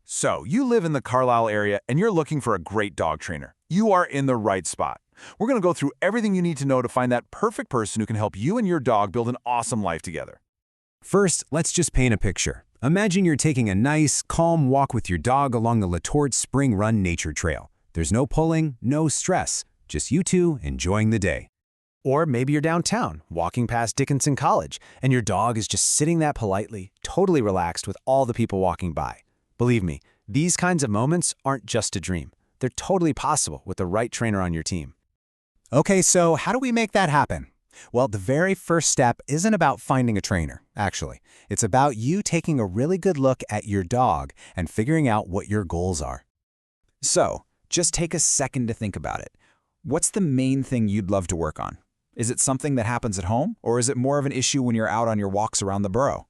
So, you live in the Carlisle area and you're looking for a great dog trainer. You are in the right spot. We're going to go through everything you need to know to find that perfect person who can help you and your dog build an awesome life together. First, let's just paint a picture. Imagine you're taking a nice, calm walk with your dog along the Letort Spring Run Nature Trail. There's no pulling, no stress, just you two enjoying the day. Or maybe you're downtown, walking past Dickinson College, and your dog is just sitting there politely, totally relaxed with all the people walking by. Believe me, these kinds of moments aren't just a dream. They're totally possible with the right trainer on your team. Okay, so how do we make that happen? Well, the very first step isn't about finding a trainer, actually. It's about you taking a really good look at your dog and figuring out what your goals are. So, just take a second to think about it. What's the main thing you'd love to work on? Is it something that happens at home, or is it more of an issue when you're out on your walks around the borough?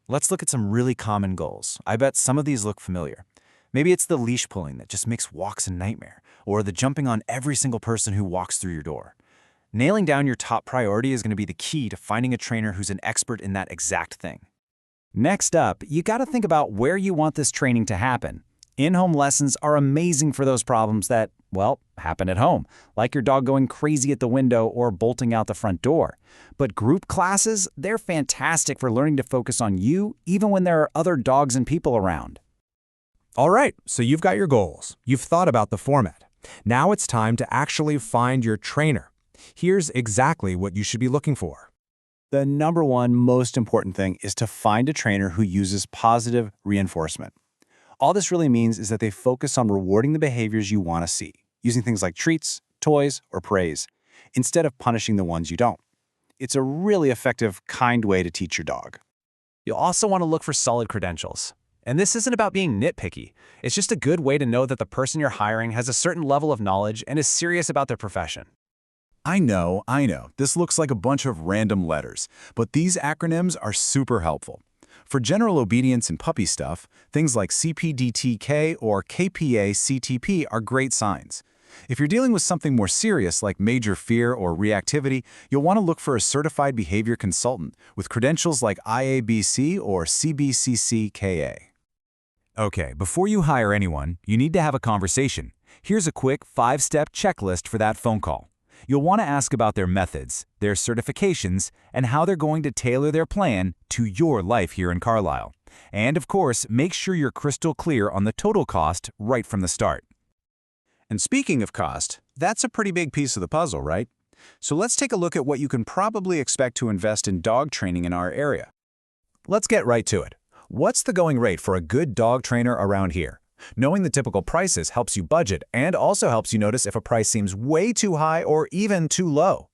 Let's look at some really common goals. I bet some of these look familiar. Maybe it's the leash pulling that just makes walks a nightmare, or the jumping on every single person who walks through your door. Nailing down your top priority is going to be the key to finding a trainer who's an expert in that exact thing. Next up, you got to think about where you want this training to happen. In-home lessons are amazing for those problems that, well, happen at home, like your dog going crazy at the window or bolting out the front door. But group classes, they're fantastic for learning to focus on you, even when there are other dogs and people around. All right, so you've got your goals. You've thought about the format. Now it's time to actually find your trainer. Here's exactly what you should be looking for. The number one most important thing is to find a trainer who uses positive reinforcement. All this really means is that they focus on rewarding the behaviors you want to see, using things like treats, toys, or praise, instead of punishing the ones you don't. It's a really effective, kind way to teach your dog. You'll also want to look for solid credentials. And this isn't about being nitpicky. It's just a good way to know that the person you're hiring has a certain level of knowledge and is serious about their profession. I know. This looks like a bunch of random letters, but these acronyms are super helpful. For general obedience and puppy stuff, things like CPDTK or KPA-CTP are great signs. If you're dealing with something more serious like major fear or reactivity, you'll want to look for a certified behavior consultant with credentials like IABC or CBCCKA. Okay, before you hire anyone, you need to have a conversation. Here's a quick 5-step checklist for that phone call. You'll want to ask about their methods, their certifications, and how they're going to tailor their plan to your life here in Carlisle. And of course, make sure you're crystal clear on the total cost right from the start. And speaking of cost, that's a pretty big piece of the puzzle, right? So let's take a look at what you can probably expect to invest in dog training in our area. Let's get right to it. What's the going rate for a good dog trainer around here? Knowing the typical prices helps you budget and also helps you notice if a price seems way too high or even too low.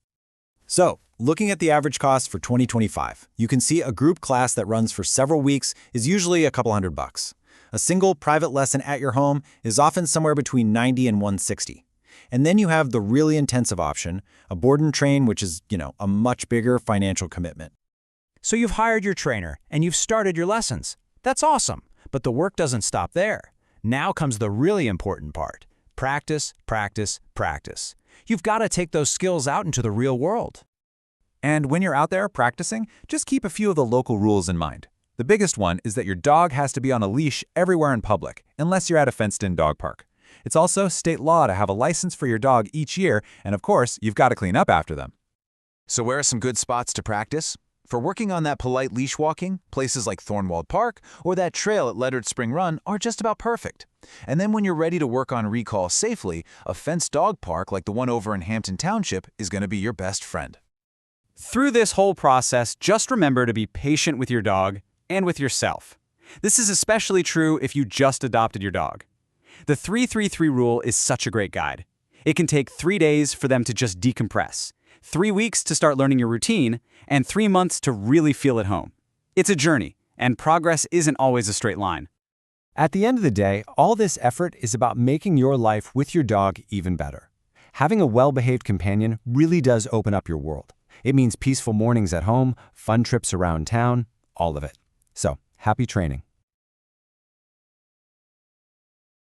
So, looking at the average cost for 2025, you can see a group class that runs for several weeks is usually a couple $100. A single private lesson at your home is often somewhere between $90 and $160. And then you have the really intensive option, a board and train, which is, a much bigger financial commitment. So you've hired your trainer and you've started your lessons. That's awesome, but the work doesn't stop there. Now comes the really important part. Practice, practice, practice. You've got to take those skills out into the real world. And when you're out there practicing, just keep a few of the local rules in mind. The biggest one is that your dog has to be on a leash everywhere in public, unless you're at a fenced-in dog park. It's also state law to have a license for your dog each year, and of course, you've got to clean up after them. So where are some good spots to practice? For working on that polite leash walking, places like Thornwald Park or that trail at Leash Spring Run are just about perfect. And then when you're ready to work on recall safely, a fenced dog park like the one over in Hampton Township is going to be your best friend. Through this whole process, just remember to be patient with your dog and with yourself. This is especially true if you just adopted your dog. The 3-3-3 rule is such a great guide. It can take 3 days for them to just decompress, 3 weeks to start learning your routine, and 3 months to really feel at home. It's a journey, and progress isn't always a straight line. At the end of the day, all this effort is about making your life with your dog even better. Having a well-behaved companion really does open up your world. It means peaceful mornings at home, fun trips around town, all of it. So, happy training.